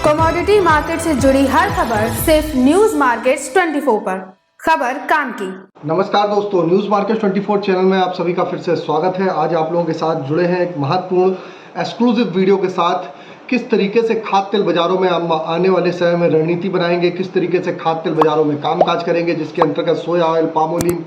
Commodity market से जुड़ी हर खबर सिर्फ न्यूज मार्केट्स 24 पर। खबर काम की। नमस्कार दोस्तों, न्यूज मार्केट 24 चैनल में आप सभी का फिर से स्वागत है। आज आप लोगों के साथ जुड़े हैं एक महत्वपूर्ण एक्सक्लूसिव वीडियो के साथ। किस तरीके से खाद्य तेल बाजारों में आने वाले समय में रणनीति बनाएंगे, किस तरीके से खाद्य तेल बाजारों में कामकाज करेंगे, जिसके अंतर्गत सोया ऑयल, पाम ऑयल,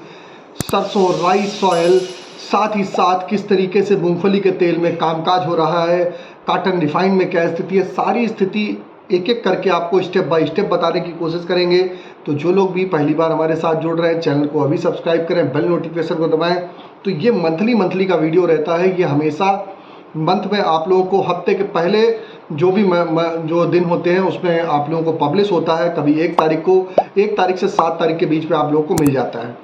सरसों, राइस ऑयल, साथ ही साथ किस तरीके से मूंगफली के तेल में कामकाज हो रहा है, कॉटन रिफाइंड में क्या स्थिति है, सारी स्थिति एक एक करके आपको स्टेप बाय स्टेप बताने की कोशिश करेंगे। तो जो लोग भी पहली बार हमारे साथ जुड़ रहे हैं, चैनल को अभी सब्सक्राइब करें, बेल नोटिफिकेशन को दबाएं। तो ये मंथली का वीडियो रहता है। ये हमेशा मंथ में आप लोगों को हफ्ते के पहले जो भी जो दिन होते हैं उसमें आप लोगों को पब्लिश होता है। कभी 1 तारीख को, 1 तारीख से 7 तारीख के बीच में आप लोगों को मिल जाता है।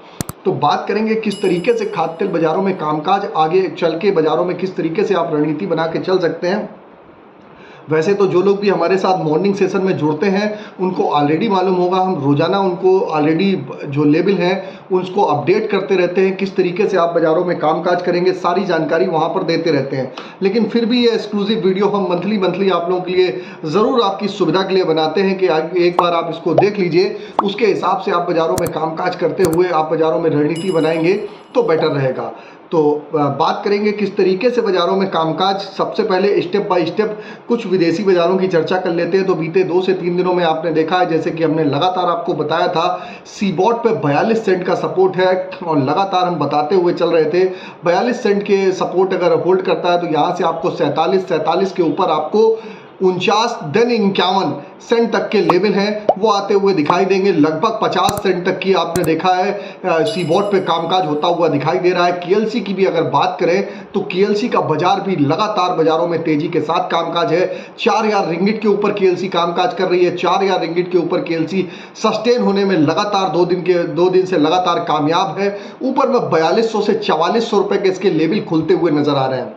तो बात करेंगे किस तरीके से खाद्य तेल बाजारों में कामकाज, आगे चल के बाजारों में किस तरीके से आप रणनीति बना के चल सकते हैं। वैसे तो जो लोग भी हमारे साथ मॉर्निंग सेशन में जुड़ते हैं उनको ऑलरेडी मालूम होगा, हम रोजाना उनको ऑलरेडी जो लेवल हैं उसको अपडेट करते रहते हैं। किस तरीके से आप बाज़ारों में कामकाज करेंगे सारी जानकारी वहां पर देते रहते हैं। लेकिन फिर भी ये एक्सक्लूसिव वीडियो हम मंथली आप लोगों के लिए ज़रूर आपकी सुविधा के लिए बनाते हैं कि एक बार आप इसको देख लीजिए, उसके हिसाब से आप बाज़ारों में कामकाज करते हुए आप बाज़ारों में रणनीति बनाएंगे तो बेटर रहेगा। तो बात करेंगे किस तरीके से बाज़ारों में कामकाज। सबसे पहले स्टेप बाय स्टेप कुछ विदेशी बाज़ारों की चर्चा कर लेते हैं। तो बीते 2 से 3 दिनों में आपने देखा है, जैसे कि हमने लगातार आपको बताया था, सीबॉट पे 42 सेंट का सपोर्ट है और लगातार हम बताते हुए चल रहे थे 42 सेंट के सपोर्ट अगर होल्ड करता है तो यहाँ से आपको 47 के ऊपर आपको 49 देन 51 सेंट तक के लेवल हैं वो आते हुए दिखाई देंगे। लगभग 50 सेंट तक की आपने देखा है सीबॉट पे कामकाज होता हुआ दिखाई दे रहा है। केएलसी की भी अगर बात करें तो केएलसी का बाजार भी लगातार बाजारों में तेजी के साथ कामकाज है। 4000 रिंगिट के ऊपर केएलसी कामकाज कर रही है। 4000 रिंगिट के ऊपर केएलसी सस्टेन होने में लगातार 2 दिन से लगातार कामयाब है। ऊपर में 4200 से 4400 रुपए के इसके लेवल खुलते हुए नजर आ रहे हैं।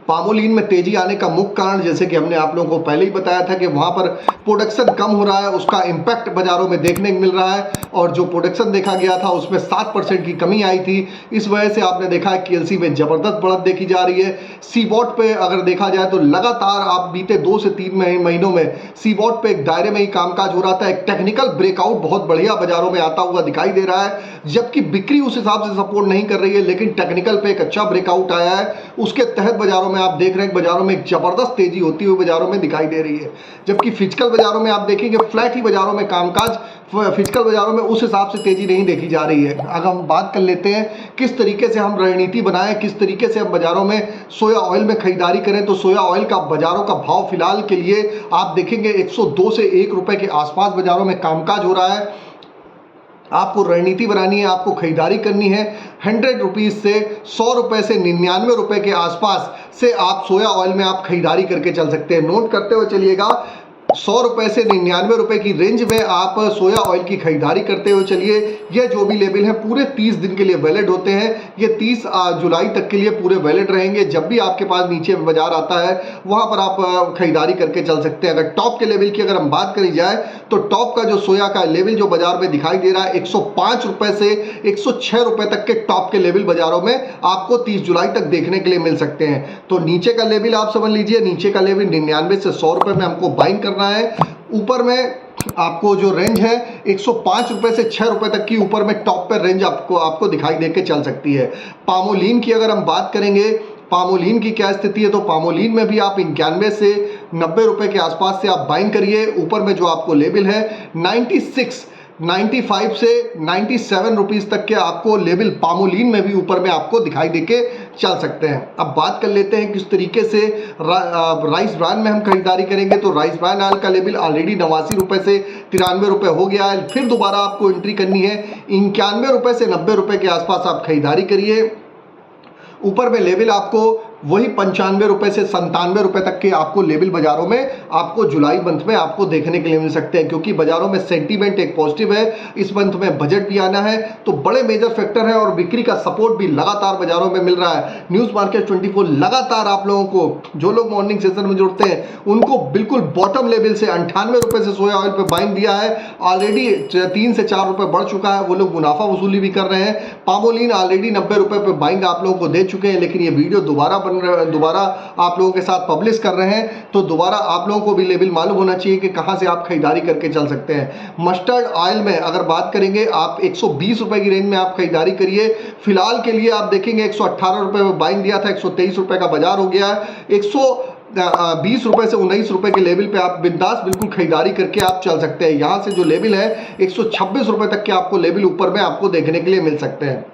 पामोलिन में तेजी आने का मुख्य कारण, जैसे कि हमने आप लोगों को पहले ही बताया था कि वहां पर प्रोडक्शन कम हो रहा है, उसका इंपैक्ट बाजारों में देखने को मिल रहा है। और जो प्रोडक्शन देखा गया था उसमें 7% की कमी आई थी। इस वजह से आपने देखा है केएलसी में जबरदस्त बढ़त देखी जा रही है। सीबॉट पे अगर देखा जाए तो लगातार आप बीते 2 से 3 महीनों में सीबॉट पे एक दायरे में ही कामकाज हो रहा था। एक टेक्निकल ब्रेकआउट बहुत बढ़िया बाजारों में आता हुआ दिखाई दे रहा है, जबकि बिक्री उस हिसाब से सपोर्ट नहीं कर रही है, लेकिन टेक्निकल पे एक अच्छा ब्रेकआउट आया है। उसके तहत बाजारों में आप देख रहे हैं बाजारों में एक जबरदस्त तेजी होती हुई बाजारों में दिखाई दे रही है। जबकि फिजिकल बाजारों में आप देखेंगे फ्लैट ही बाजारों में कामकाज, फिजिकल बाजारों में उस हिसाब से तेजी नहीं देखी जा रही है। अगर हम बात कर लेते हैं किस तरीके से हम रणनीति बनाएं, किस तरीके से हम बाजारों में सोया ऑयल में खरीदारी करें, तो सोया ऑयल का बाजारों का भाव फिलहाल के लिए आप देखेंगे 102 से 1 रुपए के आसपास बाजारों में कामकाज हो रहा है। आपको रणनीति बनानी है, आपको खरीदारी करनी है 100 रुपीज़ से 100 रुपए से 99 रुपए के आसपास से आप सोया ऑयल में आप खरीदारी करके चल सकते हैं। नोट करते हुए चलिएगा, 100 रुपए से 99 रुपए की रेंज में आप सोया ऑयल की खरीदारी करते हुए चलिए। ये जो भी लेवल है पूरे 30 दिन के लिए वैलिड होते हैं। ये 30 जुलाई तक के लिए पूरे वैलिड रहेंगे। जब भी आपके पास नीचे बाजार आता है वहां पर आप खरीदारी करके चल सकते हैं। अगर टॉप के लेवल की अगर हम बात करी जाए तो टॉप का जो सोया का लेवल जो बाजार में दिखाई दे रहा है 105 रुपए से 106 रुपए तक के टॉप के लेवल बाजारों में आपको 30 जुलाई तक देखने के लिए मिल सकते हैं। तो नीचे का लेवल आप समझ लीजिए, नीचे का लेवल 99 से 100 रुपए में हमको बाइंग करना है। ऊपर में आपको जो रेंज है 105 रुपए से 6 रुपए तक की ऊपर में टॉप पर रेंज आपको दिखाई दे के चल सकती है। पामोलिन की अगर हम बात करेंगे, पामोलिन की क्या स्थिति है, तो पामोलिन में भी आप 91 से 90 रुपए के आसपास से आप बाइंग करिए। ऊपर में जो आपको लेवल है 95 से 97 रुपीस तक के आपको लेवल पामोलिन में भी ऊपर में आपको दिखाई देके चल सकते हैं। अब बात कर लेते हैं किस तरीके से राइस ब्रांड में हम खरीदारी करेंगे। तो राइस ब्रांड ऑयल का लेवल ऑलरेडी 89 रुपए से 93 रुपए हो गया है। फिर दोबारा आपको एंट्री करनी है 91 रुपए से 90 रुपए के आसपास आप खरीदारी करिए। ऊपर में लेवल आपको वही 95 रुपए से 97 रुपए तक के आपको लेवल बाजारों में आपको जुलाई मंथ में आपको देखने के लिए मिल सकते हैं, क्योंकि बाजारों में सेंटीमेंट एक पॉजिटिव है। इस मंथ में बजट भी आना है, तो बड़े मेजर फैक्टर है और बिक्री का सपोर्ट भी लगातार बाजारों में मिल रहा है। न्यूज मार्केट 24 लगातार आप लोगों को, जो लोग मॉर्निंग सेशन में जुड़ते हैं उनको बिल्कुल बॉटम लेवल से 98 रुपए से सोया ऑयल पे बाइंग दिया है। ऑलरेडी 3 से 4 रुपए बढ़ चुका है, वो लोग मुनाफा वसूली भी कर रहे हैं। पामोलिन ऑलरेडी 90 रुपए पे बाइंग आप लोगों को दे चुके हैं, लेकिन ये वीडियो दोबारा दोबारा आप लोगों के साथ पब्लिश कर रहे हैं, तो दोबारा आप लोगों को भी लेवल मालूम होना चाहिए कि कहाँ से आप खरीदारी करके चल सकते हैं। मस्टर्ड ऑयल में अगर बात करेंगे, आप 120 रुपए की रेंज में आप खरीदारी करिए। फिलहाल के लिए आप देखेंगे 118 रुपए में बाइंग दिया था, 123 रुपए का बाजार हो गया है। 120 रुपए से 19 रुपए के लेवल पे आप बिंदास बिल्कुल खरीदारी करके आप चल सकते हैं। यहाँ से जो लेवल है 126 रुपए तक के आपको लेवल ऊपर में आपको देखने के लिए मिल सकते हैं।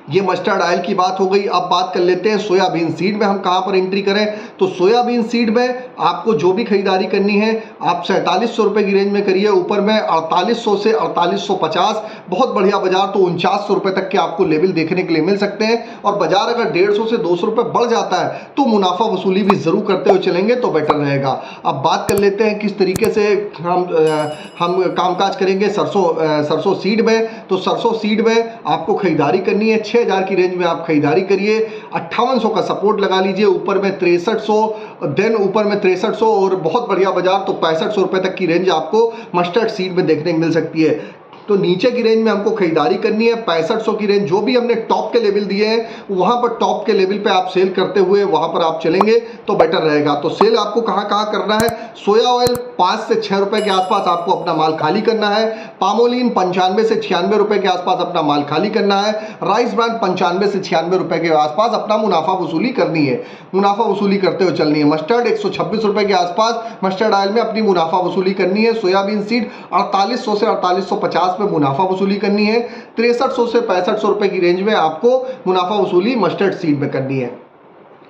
ये मस्टर्ड ऑयल की बात हो गई। अब बात कर लेते हैं सोयाबीन सीड में हम कहाँ पर एंट्री करें। तो सोयाबीन सीड में आपको जो भी खरीदारी करनी है आप 4700 रुपए की रेंज में करिए, ऊपर में 4800 से 4850, बहुत बढ़िया बाजार तो 4900 रुपए तक के आपको लेवल देखने के लिए मिल सकते हैं। और बाजार अगर 150 से 200 रुपए बढ़ जाता है तो मुनाफा वसूली भी जरूर करते हुए चलेंगे तो बेटर रहेगा। अब बात कर लेते हैं किस तरीके से हम कामकाज करेंगे सरसों सीड में। तो सरसों सीड में आपको खरीदारी करनी है 6000 की रेंज में आप खरीदारी करिए। 5800 का सपोर्ट लगा लीजिए, ऊपर में 6300, देन ऊपर में 6300 और बहुत बढ़िया बाजार तो 6500 रुपए तक की रेंज आपको मस्टर्ड सीड में देखने को मिल सकती है। तो नीचे की रेंज में हमको खरीदारी करनी है 6500 की रेंज। जो भी हमने टॉप के लेवल दिए हैं वहां पर टॉप के लेवल पे आप सेल करते हुए वहां पर आप चलेंगे तो बेटर रहेगा। तो सेल आपको कहां कहां करना है। सोया ऑयल 5 से 6 रुपए के आसपास आपको अपना माल खाली करना है। पामोलिन 95 से 96 रुपए के आसपास अपना माल खाली करना है। राइस ब्रांड 95 से 96 रुपए के आसपास अपना मुनाफा वसूली करनी है, मुनाफा वसूली करते हुए चलनी है। मस्टर्ड 126 रुपए के आसपास मस्टर्ड ऑयल में अपनी मुनाफा वसूली करनी है। सोयाबीन सीड 4800 से 4850 में मुनाफा वसूली करनी है। 6300 से 6500 रुपए की रेंज में आपको मुनाफा वसूली मस्टर्ड सीड में करनी है।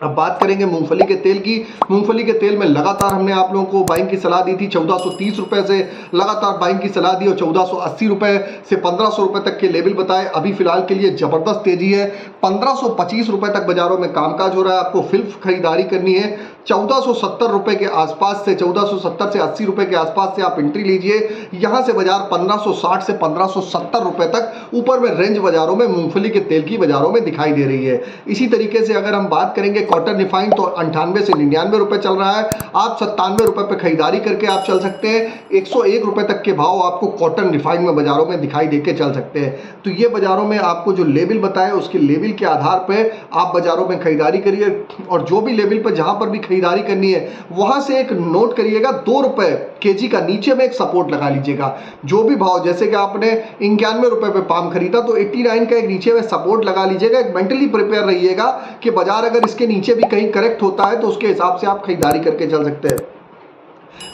अब बात करेंगे मूंगफली के तेल की। मूंगफली के तेल में लगातार हमने आप लोगों को बाइंग की सलाह दी थी, 1430 रुपए से लगातार बाइंग की सलाह दी और 1480 रुपए से 1500 रुपए तक के लेवल बताए। अभी फिलहाल के लिए जबरदस्त तेजी है, 1525 रुपए तक बाजारों में कामकाज हो रहा है। आपको फिल्फ खरीदारी करनी है 1470 रुपए के आसपास से, 1470 से 80 रुपए के आसपास से आप एंट्री लीजिए। यहां से बाजार 1560 से 1570 रुपए तक ऊपर में रेंज बाजारों में मूंगफली के तेल की बाजारों में दिखाई दे रही है। इसी तरीके से अगर हम बात करेंगे कॉटन रिफाइंड तो 98 से 99 रुपए चल रहा है। आप 97 रुपए पे खरीदारी करके आप चल सकते हैं। 101 रुपए तक के भाव आपको कॉटन रिफाइंड में बाजारों में दिखाई देके चल सकते हैं। तो ये बाजारों में आपको जो लेवल बताए उसके लेवल के आधार पर आप बाजारों में खरीदारी करिए और जो भी लेवल पर जहां पर भी खरीदारी करनी है वहां से एक नोट करिएगा, 2 रुपए केजी का नीचे में एक सपोर्ट लगा लीजिएगा। जो भी भाव, जैसे कि आपने 91 रुपए पे पाम खरीदा तो 89 का एक नीचे में सपोर्ट लगा लीजिएगा। एक मेंटली प्रिपेयर रहिएगा कि बाजार अगर इसके नीचे भी कहीं करेक्ट होता है तो उसके हिसाब से आप खरीदारी करके चल सकते हैं।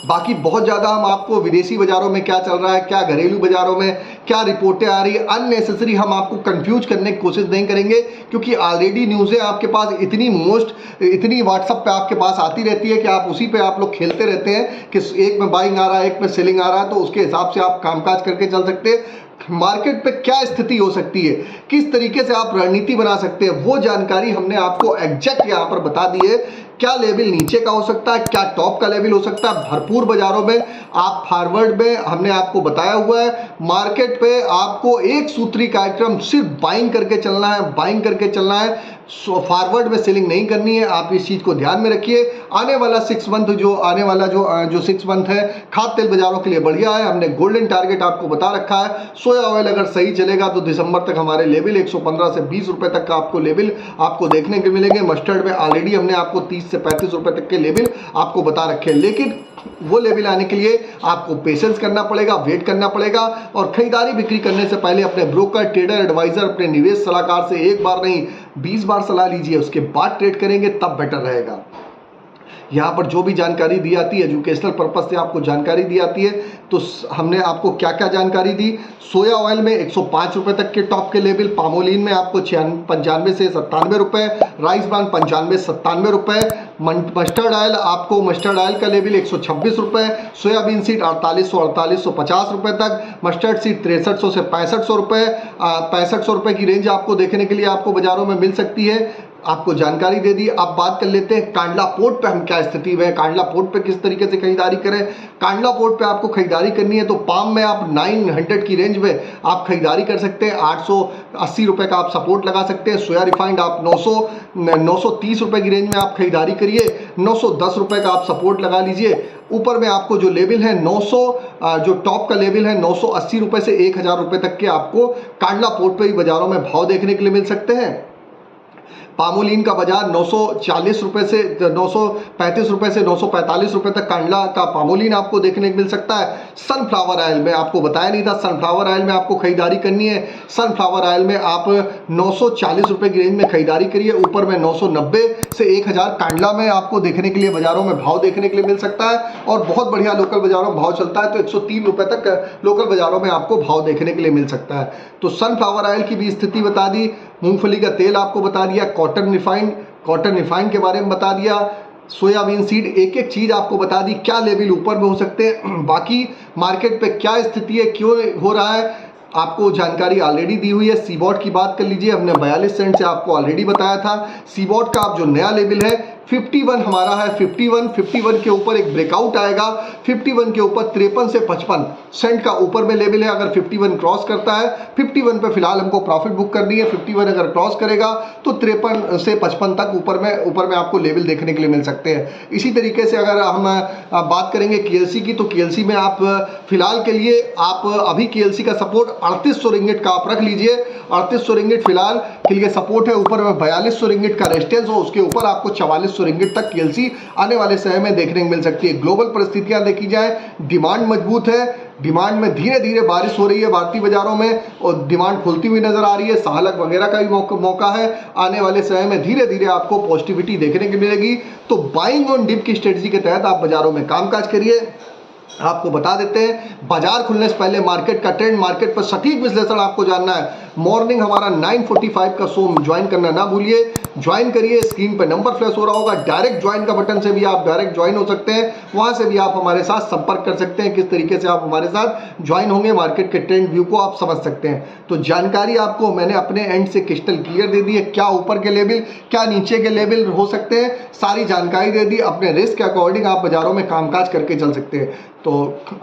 बाकी बहुत ज़्यादा हम आपको विदेशी बाजारों में क्या चल रहा है, क्या घरेलू बाजारों में क्या रिपोर्टें आ रही है, अननेसेसरी हम आपको कंफ्यूज करने की कोशिश नहीं करेंगे, क्योंकि ऑलरेडी न्यूज़ें आपके पास इतनी व्हाट्सएप पे आपके पास आती रहती है कि आप उसी पे आप लोग खेलते रहते हैं कि एक में बाइंग आ रहा है, एक में सेलिंग आ रहा है, तो उसके हिसाब से आप कामकाज करके चल सकते हैं। मार्केट पे क्या स्थिति हो सकती है, किस तरीके से आप रणनीति बना सकते हैं, वो जानकारी हमने आपको एग्जैक्ट यहाँ पर बता दी है। क्या लेवल नीचे का हो सकता है, क्या टॉप का लेवल हो सकता है, भरपूर बाजारों में आप फॉरवर्ड में हमने आपको बताया हुआ है। मार्केट पे आपको एक सूत्री कार्यक्रम सिर्फ बाइंग करके चलना है, बाइंग करके चलना है, फॉरवर्ड में सेलिंग नहीं करनी है। आप इस चीज को ध्यान में रखिए। आने वाला 6 मंथ जो 6 मंथ है खाद्य तेल बाजारों के लिए बढ़िया है। हमने गोल्डन टारगेट आपको बता रखा है। सोया ऑयल अगर सही चलेगा तो दिसंबर तक हमारे लेवल 115 से 20 रुपए तक का आपको लेवल आपको देखने को मिलेंगे। मस्टर्ड में ऑलरेडी हमने आपको 30 से 35 रुपए तक के लेवल आपको बता रखे हैं, लेकिन वो लेवल आने के लिए आपको पेशेंस करना पड़ेगा, वेट करना पड़ेगा। और खरीदारी बिक्री करने से पहले अपने ब्रोकर, ट्रेडर, एडवाइजर, अपने निवेश सलाहकार से एक बार नहीं 20 बार सलाह लीजिए, उसके बाद ट्रेड करेंगे तब बेटर रहेगा। यहाँ पर जो भी जानकारी दी आती है एजुकेशनल पर्पस से आपको जानकारी दी आती है, तो हमने आपको क्या क्या जानकारी दी। सोया ऑयल में 105 रुपए तक के टॉप के लेवल, पामोलिन में आपको 95 से 97 रुपए, राइस ब्रांड 95 से 97 रुपए, मस्टर्ड ऑयल का लेवल 126 रुपए, सोयाबीन सीड 4850 रुपए तक, मस्टर्ड सीड 6300 से 6500 रुपए, 6500 रुपए की रेंज आपको देखने के लिए आपको बाजारों में मिल सकती है। आपको जानकारी दे दी। अब बात कर लेते हैं कांडला पोर्ट पे हम क्या स्थिति में है, कांडला पोर्ट पे किस तरीके से खरीदारी करें। कांडला पोर्ट पे आपको खरीदारी करनी है तो पाम में आप 900 की रेंज में आप खरीदारी कर सकते हैं। 880 रुपए का आप सपोर्ट लगा सकते हैं। सोया रिफाइंड आप 930 रुपए की रेंज में आप खरीदारी करिए। 910 रुपए का आप सपोर्ट लगा लीजिए। ऊपर में आपको जो लेवल है 900 जो टॉप का लेवल है 980 रुपए से 1000 रुपए तक के आपको कांडला पोर्ट पे ही बाजारों में भाव देखने के लिए मिल सकते हैं। पामोलिन का बाजार 940 रुपये से 935 रुपये से 945 रुपये तक कांडला का पामोलिन आपको देखने को मिल सकता है। सनफ्लावर ऑयल में आपको बताया नहीं था, सनफ्लावर ऑयल में आपको खरीदारी करनी है। सनफ्लावर ऑयल में आप 940 रुपये की रेंज में खरीदारी करिए। ऊपर में 990 से 1000 कांडला में आपको देखने के लिए बाजारों में भाव देखने के लिए मिल सकता है और बहुत बढ़िया लोकल बाजारों में भाव चलता है तो 103 रुपये तक लोकल बाजारों में आपको भाव देखने के लिए मिल सकता है। तो सनफ्लावर ऑयल की भी स्थिति बता दी, मूंगफली का तेल आपको बता दिया, कॉटन रिफाइंड के बारे में बता दिया, सोयाबीन सीड, एक एक चीज़ आपको बता दी क्या लेवल ऊपर में हो सकते हैं, बाकी मार्केट पे क्या स्थिति है, क्यों हो रहा है, आपको जानकारी ऑलरेडी दी हुई है। सीबॉट की बात कर लीजिए, हमने 42 सेंट से आपको ऑलरेडी बताया था। सीबॉट का आप जो नया लेवल है 51 हमारा है, 51 के ऊपर एक ब्रेकआउट आएगा, 51 के ऊपर 53 से 55 सेंट का ऊपर में लेवल है। अगर 51 क्रॉस करता है, 51 पे फिलहाल हमको प्रॉफिट बुक करनी है। 51 अगर क्रॉस करेगा तो 53 से 55 तक ऊपर में आपको लेवल देखने के लिए मिल सकते हैं। इसी तरीके से अगर हम बात करेंगे केएलसी की, तो केएलसी में आप फिलहाल के लिए आप अभी केएलसी का सपोर्ट 3800 रिंगिट का आप रख लीजिए। 3800 रिंगिट फिलहाल के लिए सपोर्ट है। ऊपर में 4200 रिंगिट का रेजिस्टेंस हो, उसके ऊपर आपको 4400 रिंगिट तक केएलसी आने वाले समय में देखने को मिल सकती है। ग्लोबल परिस्थितियां देखी जाए, डिमांड मजबूत है, डिमांड में धीरे धीरे बारिश हो रही है भारतीय बाजारों में और डिमांड खुलती हुई नजर आ रही है। साहलक वगैरह का भी मौका है। आने वाले समय में धीरे धीरे आपको पॉजिटिविटी देखने को मिलेगी। तो बाइंग ऑन डिप की स्ट्रेटजी के तहत आप बाजारों में कामकाज करिए। आपको बता देते हैं बाजार खुलने से पहले मार्केट का ट्रेंड, मार्केट पर सटीक विश्लेषण आपको जानना है। मॉर्निंग हमारा 9:45 का शो ज्वाइन करना ना भूलिए, ज्वाइन करिए। स्क्रीन पर नंबर फ्लैश हो रहा होगा, डायरेक्ट ज्वाइन का बटन से भी आप डायरेक्ट ज्वाइन हो सकते हैं। वहां से भी आप हमारे साथ संपर्क कर सकते हैं, किस तरीके से आप हमारे साथ ज्वाइन होंगे, मार्केट के ट्रेंड व्यू को आप समझ सकते हैं। तो जानकारी आपको मैंने अपने एंड से क्रिस्टल क्लियर दे दी है, क्या ऊपर के लेवल क्या नीचे के लेवल हो सकते हैं, सारी जानकारी दे दी। अपने रिस्क के अकॉर्डिंग आप बाजारों में कामकाज करके चल सकते हैं। तो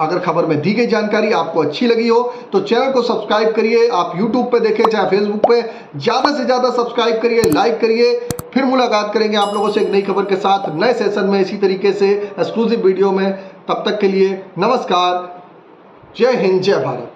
अगर खबर में दी गई जानकारी आपको अच्छी लगी हो तो चैनल को सब्सक्राइब करिए। आप यूट्यूब पे देखें चाहे फेसबुक पे, ज़्यादा से ज़्यादा सब्सक्राइब करिए, लाइक करिए। फिर मुलाकात करेंगे आप लोगों से एक नई खबर के साथ, नए सेशन में, इसी तरीके से एक्सक्लूसिव वीडियो में। तब तक के लिए नमस्कार, जय हिंद, जय भारत।